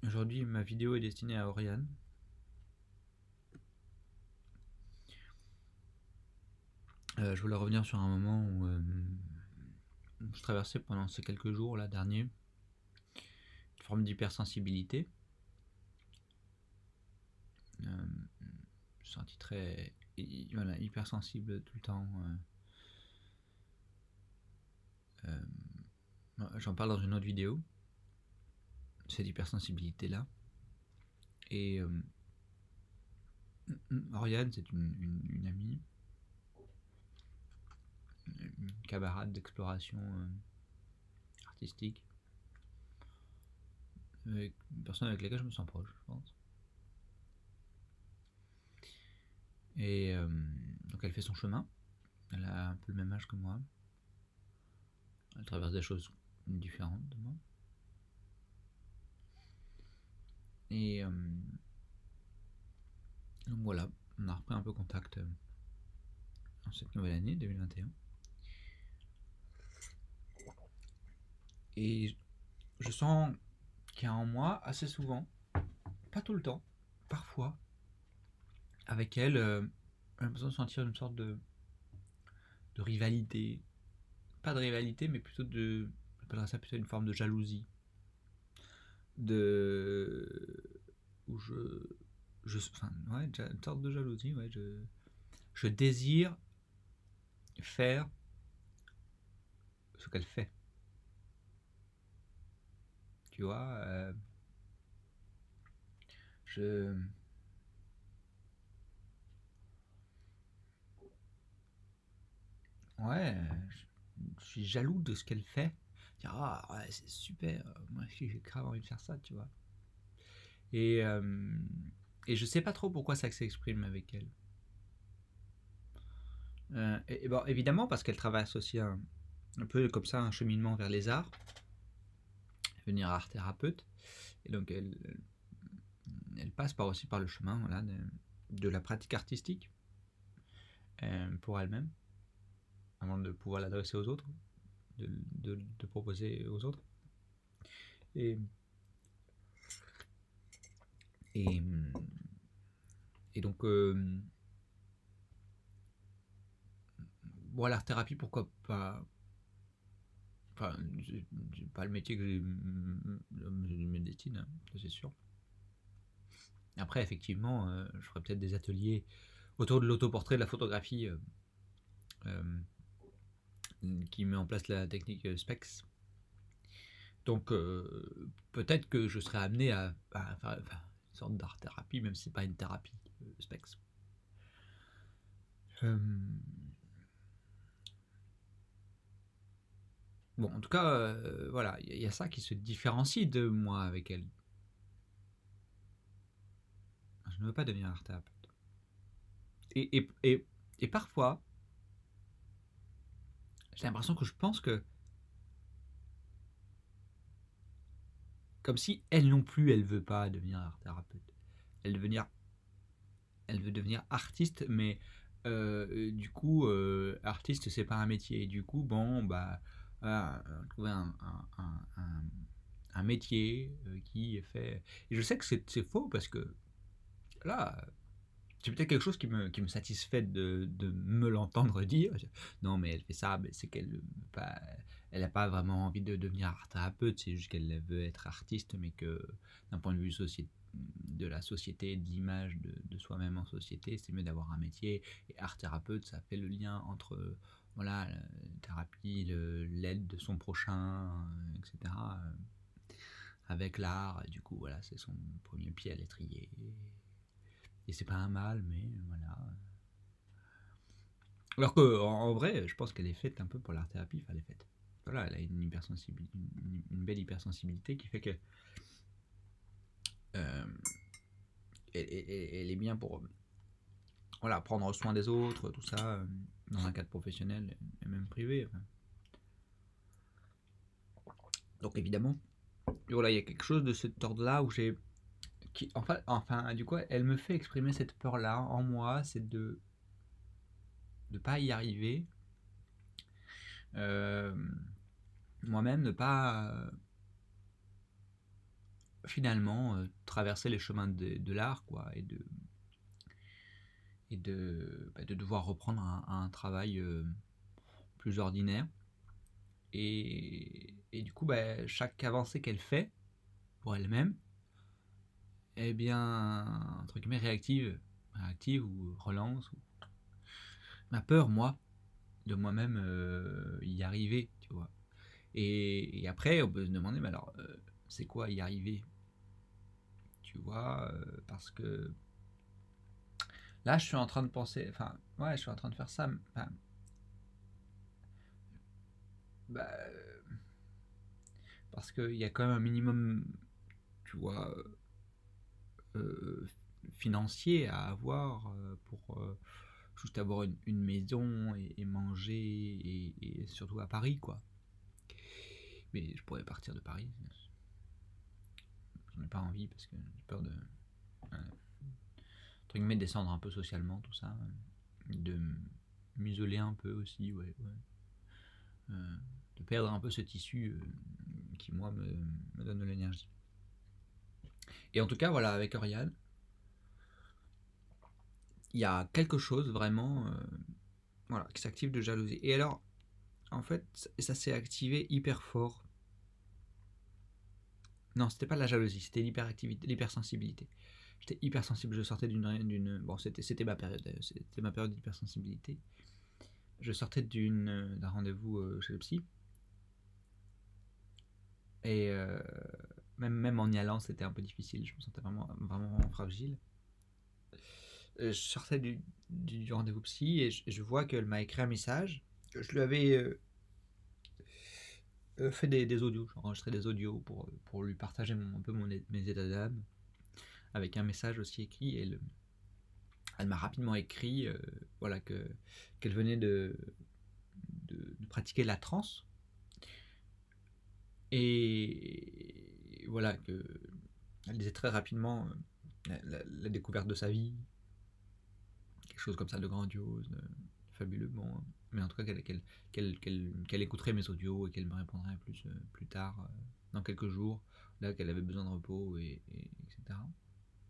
Aujourd'hui, ma vidéo est destinée à Oriane. Je voulais revenir sur un moment où je traversais pendant ces quelques jours là derniers une forme d'hypersensibilité. Je me suis senti très voilà, hypersensible tout le temps. J'en parle dans une autre vidéo, cette hypersensibilité là. Et Oriane, c'est une amie, une camarade d'exploration artistique, une personne avec laquelle je me sens proche, je pense. Et donc elle fait son chemin. Elle a un peu le même âge que moi. Elle traverse des choses différentes de moi. Et donc voilà, on a repris un peu contact en cette nouvelle année 2021. Et je sens qu'il y a en moi assez souvent, pas tout le temps, parfois, avec elle, j'ai l'impression de sentir une sorte de rivalité. Pas de rivalité, mais plutôt de. J'appellerais ça plutôt une forme de jalousie. De. Où enfin, ouais, une sorte de jalousie, ouais. Je désire faire ce qu'elle fait. Tu vois, je. Ouais, je suis jaloux de ce qu'elle fait. Dire, ah ouais, c'est super, moi aussi j'ai grave envie de faire ça, tu vois. Et, euh, et je sais pas trop pourquoi ça s'exprime avec elle. Et bon, évidemment, parce qu'elle traverse aussi un peu comme ça un cheminement vers les arts, devenir art thérapeute. Et donc elle passe aussi par le chemin voilà, de la pratique artistique pour elle-même, avant de pouvoir l'adresser aux autres, de proposer aux autres. Et, et, et donc, bon, l'art thérapie, pourquoi pas. Enfin, c'est pas le métier que je me destine, hein, ça c'est sûr. Après, effectivement, je ferai peut-être des ateliers autour de l'autoportrait, de la photographie, euh, qui met en place la technique SPEX. Donc, peut-être que je serai amené à faire une sorte d'art thérapie, même si c'est pas une thérapie SPEX. Bon, en tout cas, voilà, il y a ça qui se différencie de moi avec elle. Je ne veux pas devenir art thérapeute. Et parfois, j'ai l'impression que je pense que, comme si elle non plus, elle veut pas devenir art thérapeute. Elle, devenir, elle veut devenir artiste, mais du coup, artiste, c'est pas un métier. Et du coup, bon, bah, voilà, trouver un métier qui fait. Et je sais que c'est faux parce que là, c'est peut-être quelque chose qui me satisfait de me l'entendre dire. Non, mais elle fait ça, mais c'est qu'elle pas, elle n'a pas vraiment envie de devenir art thérapeute, c'est juste qu'elle veut être artiste, mais que d'un point de vue de la société, de l'image de soi-même en société, c'est mieux d'avoir un métier. Et art thérapeute, ça fait le lien entre voilà, la thérapie, l'aide de son prochain, etc. Avec l'art, et du coup, voilà, c'est son premier pied à l'étrier. Et c'est pas un mal, mais voilà. Alors que en vrai, je pense qu'elle est faite un peu pour l'art thérapie. Enfin, elle est faite. Voilà, elle a une belle hypersensibilité qui fait que euh, elle est bien pour voilà, prendre soin des autres, tout ça, dans un cadre professionnel et même privé. Enfin. Donc évidemment, voilà, il y a quelque chose de cet ordre-là où j'ai, enfin, du coup, elle me fait exprimer cette peur-là en moi, c'est de pas y arriver. Euh, Moi-même, ne pas finalement traverser les chemins de l'art, quoi, de devoir reprendre un travail plus ordinaire. Et du coup, bah, chaque avancée qu'elle fait pour elle-même, eh bien, entre guillemets, réactive ou relance, ma peur, moi, de moi-même y arriver, tu vois. Et après, on peut se demander, mais alors, c'est quoi y arriver, tu vois, parce que là, je suis en train de penser, enfin, ouais, je suis en train de faire ça, enfin, bah, parce qu'il y a quand même un minimum, tu vois, euh, financier à avoir pour juste avoir une maison et manger et surtout à Paris, quoi. Mais je pourrais partir de Paris. J'en ai pas envie parce que j'ai peur de entre guillemets descendre un peu socialement, tout ça, de m'isoler un peu aussi, ouais, ouais. Euh, de perdre un peu ce tissu qui moi me donne de l'énergie. Et en tout cas, voilà, avec Oriane, il y a quelque chose vraiment voilà, qui s'active de jalousie. Et alors, en fait, ça s'est activé hyper fort. Non, c'était pas la jalousie, c'était l'hyperactivité, l'hypersensibilité. J'étais hypersensible, je sortais bon, c'était ma période d'hypersensibilité. Je sortais d'un rendez-vous chez le psy et même en y allant, c'était un peu difficile. Je me sentais vraiment fragile. Je sortais du rendez-vous psy et je vois qu'elle m'a écrit un message. Je lui avais fait des audios, j'ai enregistré des audios pour lui partager un peu mes états d'âme, avec un message aussi écrit. Et elle m'a rapidement écrit voilà, qu'elle venait de pratiquer la transe. Et voilà, elle disait très rapidement la découverte de sa vie, quelque chose comme ça de grandiose, de fabuleux. Bon, mais en tout cas, qu'elle écouterait mes audios et qu'elle me répondrait plus tard, dans quelques jours, là qu'elle avait besoin de repos, etc.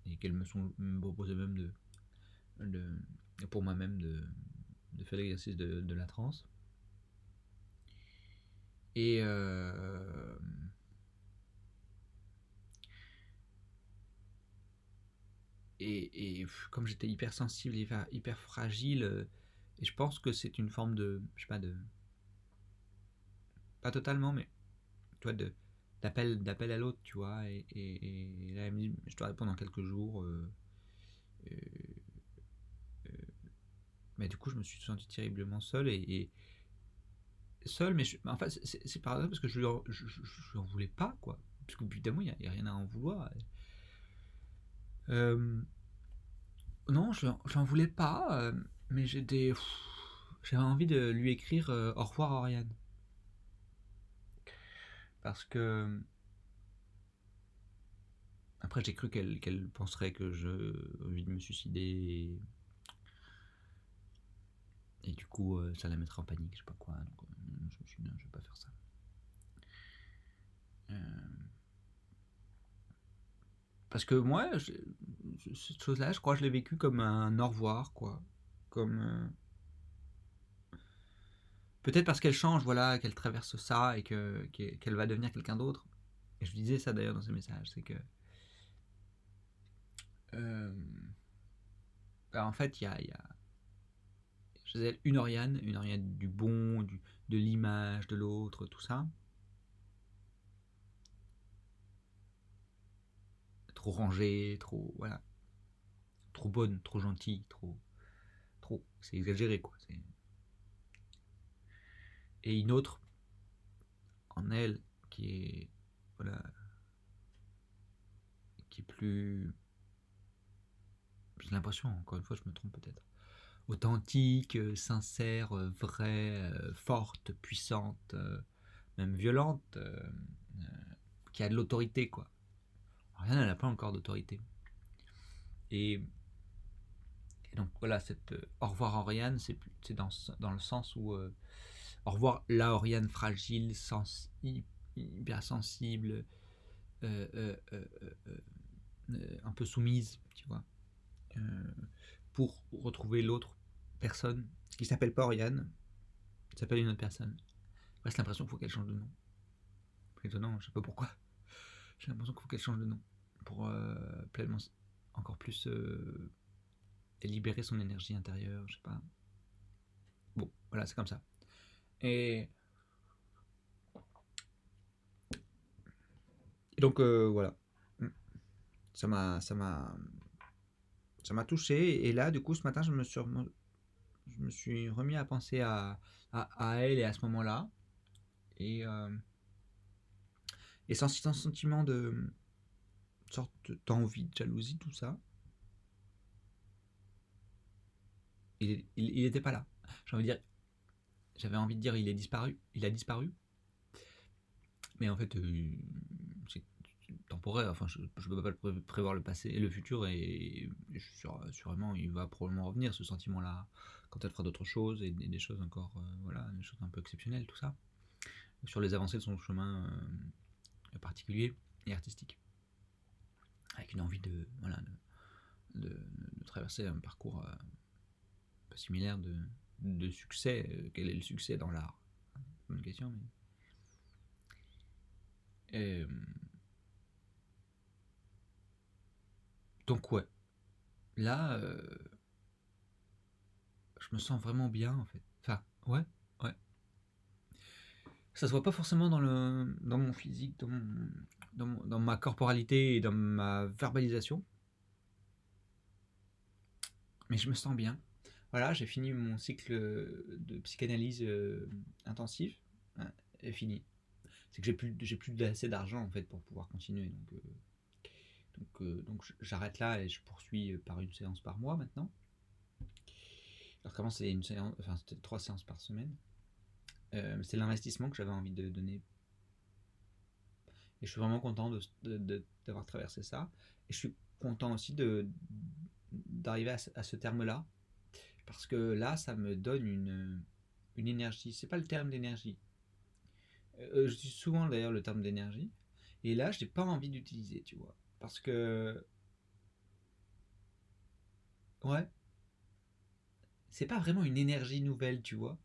Et qu'elle me proposait même pour moi-même de faire l'exercice de la transe. Et comme j'étais hyper sensible, hyper fragile, et je pense que c'est une forme de, je sais pas, pas totalement, mais tu vois, d'appel à l'autre, tu vois, et là elle me dit, je dois répondre dans quelques jours, euh, euh, mais du coup je me suis senti terriblement seul et seul, mais enfin c'est paradoxal parce que je lui en voulais pas, quoi, parce que évidemment il y a rien à en vouloir. Euh, non, j'en voulais pas, mais j'avais envie de lui écrire au revoir Oriane. Parce que après j'ai cru qu'elle penserait que je envie de me suicider et du coup ça la mettrait en panique, je sais pas quoi. Donc je me suis dit non, je vais pas faire ça. Euh, parce que moi, cette chose-là, je crois que je l'ai vécu comme un au revoir, quoi. Comme peut-être parce qu'elle change, voilà, qu'elle traverse ça et qu'elle va devenir quelqu'un d'autre. Et je disais ça d'ailleurs dans ce message, c'est que euh, bah, en fait, il y a chez elle une Oriane du bon, de l'image, de l'autre, tout ça. Trop rangée, trop, voilà, trop bonne, trop gentille, trop. C'est exagéré, quoi. Et une autre en elle qui est, voilà, qui est plus, j'ai l'impression, encore une fois, je me trompe peut-être, authentique, sincère, vraie, forte, puissante, même violente, qui a de l'autorité, quoi. Rien, elle n'a pas encore d'autorité. Et, et donc voilà, cette au revoir Oriane, c'est dans le sens où au revoir la Oriane fragile, hyper sensible, euh, euh, euh, euh, un peu soumise, tu vois, euh, pour retrouver l'autre personne qui s'appelle pas Oriane, qui s'appelle une autre personne. J'ai l'impression qu'il faut qu'elle change de nom. C'est étonnant, je sais pas pourquoi. J'ai l'impression qu'il faut qu'elle change de nom pour pleinement, encore plus libérer son énergie intérieure, je sais pas. Bon, voilà, c'est comme ça. Et, et donc voilà, ça m'a, ça m'a, ça m'a touché. Et là, du coup, ce matin, je me suis remis à penser à elle et à ce moment-là. Et, euh, et sans sentiment de sorte d'envie, de jalousie, tout ça, il était pas là. J'ai envie de dire, j'avais envie de dire, il est disparu, il a disparu. Mais en fait, c'est temporaire. Enfin, je peux pas prévoir le passé et le futur, et je suis sûrement, il va probablement revenir ce sentiment-là quand elle fera d'autres choses et des choses encore, voilà, des choses un peu exceptionnelles, tout ça, sur les avancées de son chemin particulier et artistique, avec une envie de, voilà, de traverser un parcours un peu similaire de succès. Quel est le succès dans l'art? Bonne question, mais. Et, donc, ouais, là, je me sens vraiment bien en fait. Enfin, ouais, ouais. Ça se voit pas forcément dans mon physique, dans ma corporalité et dans ma verbalisation, mais je me sens bien. Voilà, j'ai fini mon cycle de psychanalyse intensive. Ouais, est fini. C'est que j'ai plus assez d'argent en fait pour pouvoir continuer. Donc j'arrête là et je poursuis par une séance par mois maintenant. Alors qu'avant c'était une séance, enfin c'était 3 séances par semaine. C'est l'investissement que j'avais envie de donner. Et je suis vraiment content d'avoir traversé ça. Et je suis content aussi d'arriver à ce terme-là. Parce que là, ça me donne une énergie. C'est pas le terme d'énergie. J'utilise souvent d'ailleurs le terme d'énergie. Et là, je n'ai pas envie d'utiliser, tu vois. Parce que, ouais, c'est pas vraiment une énergie nouvelle, tu vois.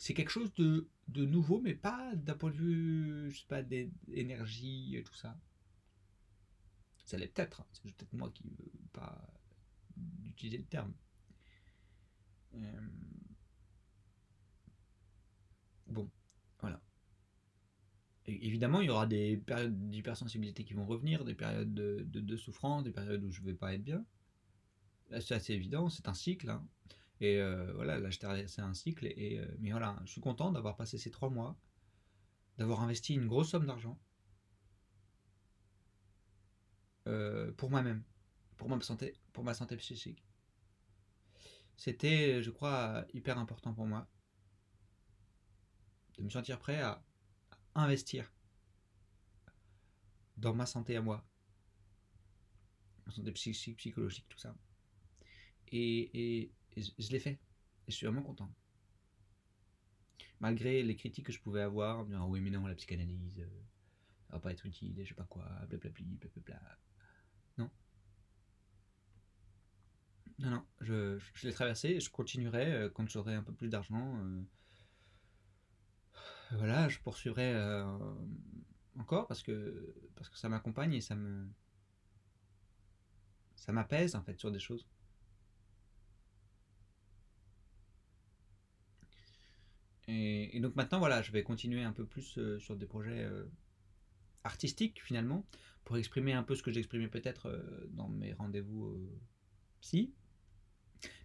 C'est quelque chose de nouveau, mais pas d'un point de vue, je sais pas, d'énergie et tout ça. Ça l'est peut-être, hein. C'est peut-être moi qui veux pas utiliser le terme. Euh, bon, voilà. Et évidemment, il y aura des périodes d'hypersensibilité qui vont revenir, des périodes de souffrance, des périodes où je vais pas être bien. Là, c'est assez évident, c'est un cycle, hein. Et voilà, là, je traversé un cycle. Mais voilà, je suis content d'avoir passé ces 3 mois, d'avoir investi une grosse somme d'argent pour moi-même, pour ma santé psychique. C'était, je crois, hyper important pour moi de me sentir prêt à investir dans ma santé à moi, ma santé psychique, psychologique, tout ça. Et je l'ai fait. Et je suis vraiment content. Malgré les critiques que je pouvais avoir, dire, ah oui, mais non, la psychanalyse, ça va pas être utile, et je sais pas quoi, blablabli, blablabla. Non, non, non, je l'ai traversé, et je continuerai quand j'aurai un peu plus d'argent. Voilà, je poursuivrai encore parce que ça m'accompagne et ça m'apaise en fait sur des choses. Et donc maintenant, voilà, je vais continuer un peu plus sur des projets artistiques finalement, pour exprimer un peu ce que j'exprimais peut-être dans mes rendez-vous psy,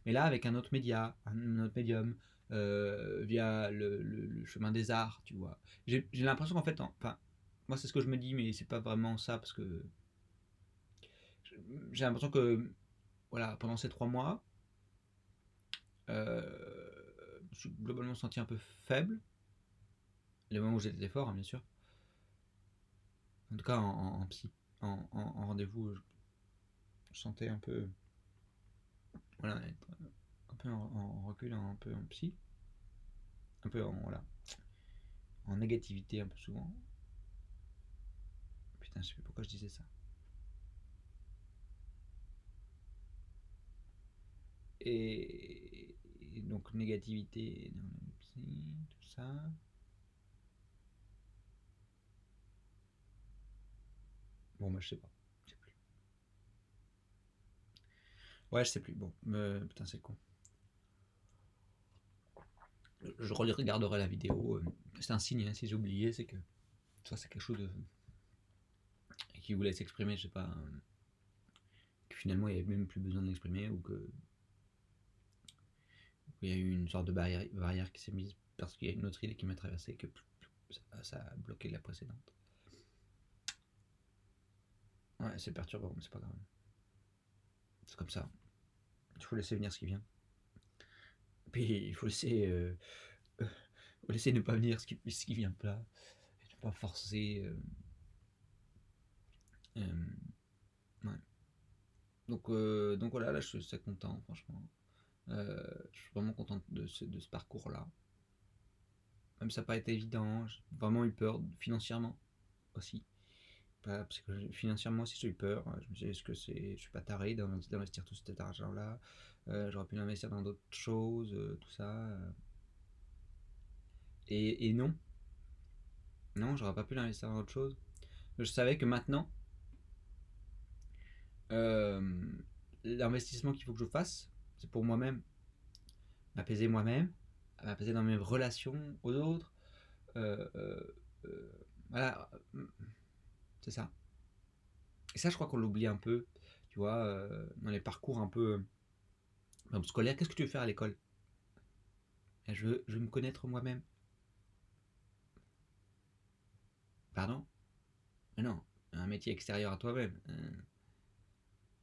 mais là avec un autre média, un autre médium, via le chemin des arts, tu vois. J'ai l'impression qu'en fait, enfin, moi c'est ce que je me dis, mais c'est pas vraiment ça, parce que j'ai l'impression que, voilà, pendant ces 3 mois, je me suis globalement senti un peu faible, les moments où j'étais fort, hein, bien sûr, en tout cas en psy, en rendez-vous, je sentais un peu, voilà, être un peu en recul, un peu en psy, un peu en, voilà, en négativité un peu souvent. Putain, je sais plus pourquoi je disais ça. Et donc négativité, tout ça. Bon, moi je sais pas. Je sais plus. Ouais, je sais plus. Bon, putain, c'est con. Je regarderai la vidéo. C'est un signe, hein, si j'ai oublié, c'est que soit c'est quelque chose de qui voulait s'exprimer, je sais pas, que finalement il n'y avait même plus besoin de l'exprimer ou que il y a eu une sorte de barrière qui s'est mise parce qu'il y a une autre île qui m'a traversé que ça a bloqué la précédente. Ouais, c'est perturbant, mais c'est pas grave. C'est comme ça. Il faut laisser venir ce qui vient. Puis il faut laisser ne pas venir ce qui vient pas. Et ne pas forcer. Ouais. Donc voilà, là je suis assez content, franchement. Je suis vraiment content de ce parcours-là. Même ça n'a pas été évident, j'ai vraiment eu peur financièrement aussi. Parce que financièrement aussi j'ai eu peur. Je me disais, est-ce que je suis pas taré d'investir tout cet argent-là. J'aurais pu l'investir dans d'autres choses, tout ça. Et non, non, j'aurais pas pu l'investir dans autre chose. Je savais que maintenant, euh, l'investissement qu'il faut que je fasse, c'est pour moi-même, moi-même, m'apaiser dans mes relations aux autres. Euh, euh, euh, voilà, c'est ça. Et ça, je crois qu'on l'oublie un peu, tu vois, dans les parcours un peu scolaires. Qu'est-ce que tu veux faire à l'école? Je veux me connaître moi-même. Pardon? Mais non, un métier extérieur à toi-même.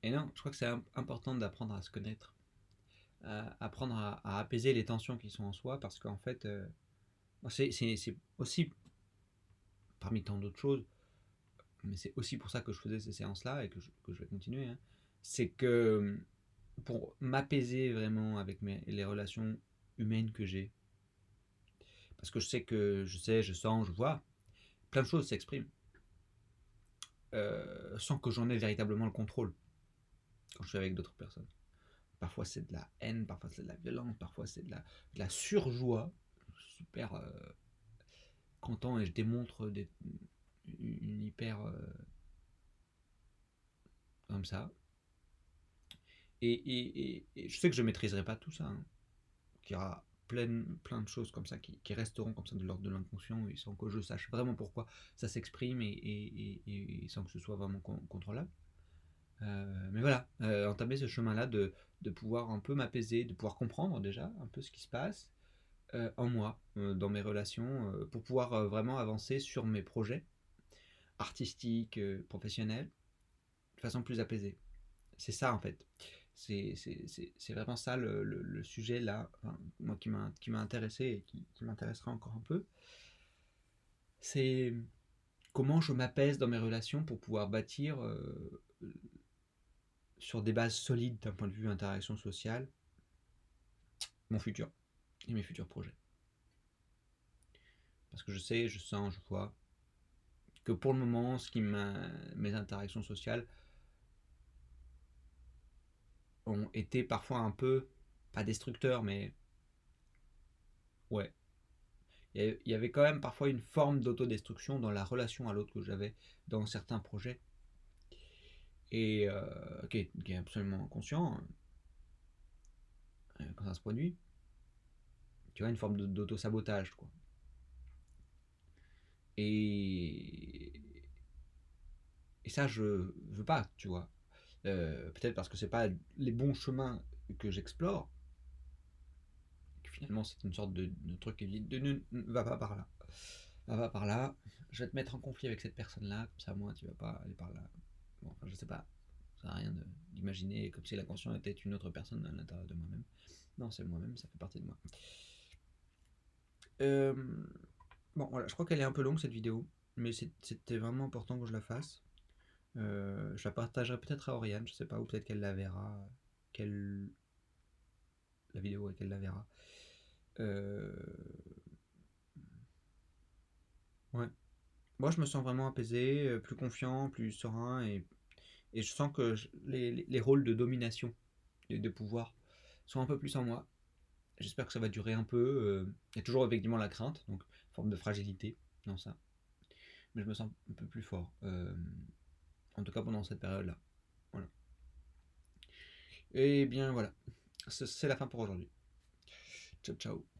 Et non, je crois que c'est important d'apprendre à se connaître, apprendre à apaiser les tensions qui sont en soi, parce qu'en fait, c'est aussi, parmi tant d'autres choses, mais c'est aussi pour ça que je faisais ces séances-là et que je vais continuer, hein, c'est que pour m'apaiser vraiment avec les relations humaines que j'ai, parce que je sens, je vois, plein de choses s'expriment, sans que j'en ai véritablement le contrôle quand je suis avec d'autres personnes. Parfois c'est de la haine, parfois c'est de la violence, parfois c'est de la surjoie. Je suis super content et je démontre une hyper comme ça. Et je sais que je maîtriserai pas tout ça, hein. Qu'il y aura plein de choses comme ça qui resteront comme ça de l'ordre de l'inconscient et sans que je sache vraiment pourquoi ça s'exprime et sans que ce soit vraiment contrôlable. Mais voilà, entamer ce chemin-là de pouvoir un peu m'apaiser, de pouvoir comprendre déjà un peu ce qui se passe en moi, dans mes relations, pour pouvoir vraiment avancer sur mes projets artistiques, professionnels, de façon plus apaisée. C'est ça en fait. C'est vraiment ça le sujet là, enfin, moi qui m'a intéressé et qui m'intéressera encore un peu. C'est comment je m'apaise dans mes relations pour pouvoir bâtir sur des bases solides d'un point de vue interaction sociale mon futur et mes futurs projets. Parce que je sais, je sens, je vois que pour le moment, mes interactions sociales ont été parfois un peu, pas destructeurs, mais ouais. Il y avait quand même parfois une forme d'autodestruction dans la relation à l'autre que j'avais dans certains projets. Et qui est absolument inconscient quand ça se produit. Tu vois, une forme d'auto-sabotage, quoi. Et, et ça, je veux pas, tu vois. Peut-être parce que c'est pas les bons chemins que j'explore, que finalement c'est une sorte de truc qui dit ne va pas par là. Va pas par là, je vais te mettre en conflit avec cette personne-là, comme ça moi tu vas pas aller par là. Bon, enfin, je sais pas, ça n'a rien d'imaginer comme si la conscience était une autre personne à l'intérieur de moi-même. Non, c'est moi-même, ça fait partie de moi. Euh, bon, voilà, je crois qu'elle est un peu longue cette vidéo, mais c'était vraiment important que je la fasse. Je la partagerai peut-être à Oriane, je sais pas, ou peut-être qu'elle la verra, qu'elle la vidéo et qu'elle la verra. Euh, ouais. moi, je me sens vraiment apaisé, plus confiant, plus serein et je sens que les rôles de domination et de pouvoir sont un peu plus en moi. J'espère que ça va durer un peu. Il y a toujours effectivement la crainte, donc forme de fragilité dans ça. Mais je me sens un peu plus fort. En tout cas pendant cette période-là. Voilà. Et bien voilà. C'est la fin pour aujourd'hui. Ciao ciao.